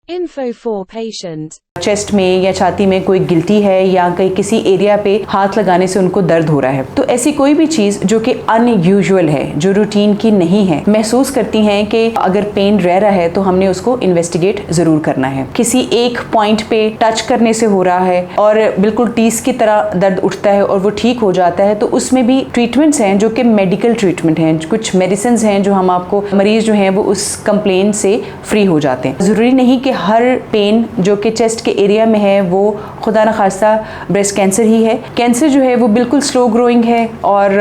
Info for patient. Chest में या छाती में कोई गिल्टी है या कहीं किसी एरिया पे हाथ लगाने से उनको दर्द हो रहा है, तो ऐसी कोई भी चीज जो कि अनयूजुअल है, जो रूटीन की नहीं है, महसूस करती हैं कि अगर पेन रह रहा है तो हमने उसको इन्वेस्टिगेट जरूर करना है। किसी एक पॉइंट पे टच करने से हो रहा है और बिल्कुल टीस की तरह दर्द उठता है और वो ठीक हो जाता है, तो उसमें भी ट्रीटमेंट्स हैं जो कि मेडिकल ट्रीटमेंट हैं, कुछ मेडिसिन हैं जो हम आपको मरीज जो हैं वो उस कंप्लेन से फ्री हो जाते हैं। जरूरी नहीं कि हर पेन जो कि चेस्ट के एरिया में है वो खुदा न खास्ता ब्रेस्ट कैंसर ही है। कैंसर जो है वो बिल्कुल स्लो ग्रोइंग है और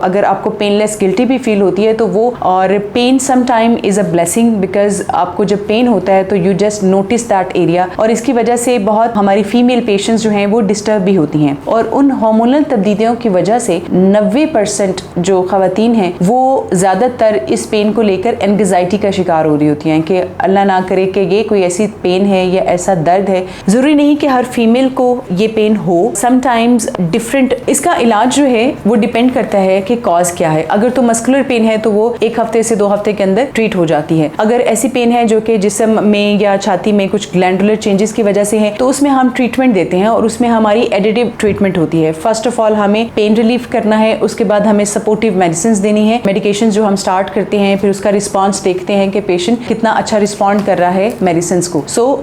अगर आपको पेनलेस गिल्टी भी फील होती है तो वो, और pain some time is a blessing, because आपको जब पेन होता है तो you just notice that area, और इसकी वजह से बहुत हमारी फीमेल पेशेंट्स जो हैं वो डिस्टर्ब भी होती हैं, और उन हार्मोनल तब्दीलियों की वजह से 90% जो खवातीन हैं वो ज़्यादातर इस पेन को लेकर एंग्जाइटी का शिकार हो रही होती हैं कि अल्लाह ना करे कि ये कोई ऐसी पेन है या ऐसा दर्द है। जरूरी नहीं कि हर फीमेल को ये पेन हो, समटाइम्स डिफरेंट। इसका इलाज जो है वो डिपेंड करता है कि कॉज क्या है। अगर तो मस्कुलर पेन है तो वो 1 हफ्ते से 2 हफ्ते के अंदर ट्रीट हो जाती है। अगर ऐसी पेन है जो कि जिस्म में या छाती में कुछ ग्लैंडुलर चेंजेस की वजह से है तो उसमें हम ट्रीटमेंट देते हैं, और उसमें हमारी एडिटिव ट्रीटमेंट होती है। फर्स्ट ऑफ ऑल हमें पेन रिलीफ करना है, उसके बाद हमें सपोर्टिव मेडिसिन देनी है। मेडिकेशन जो हम स्टार्ट करते हैं, फिर उसका रिस्पॉन्स देखते हैं कि पेशेंट कितना अच्छा रिस्पॉन्ड कर रहा है मेडिसिन को। सो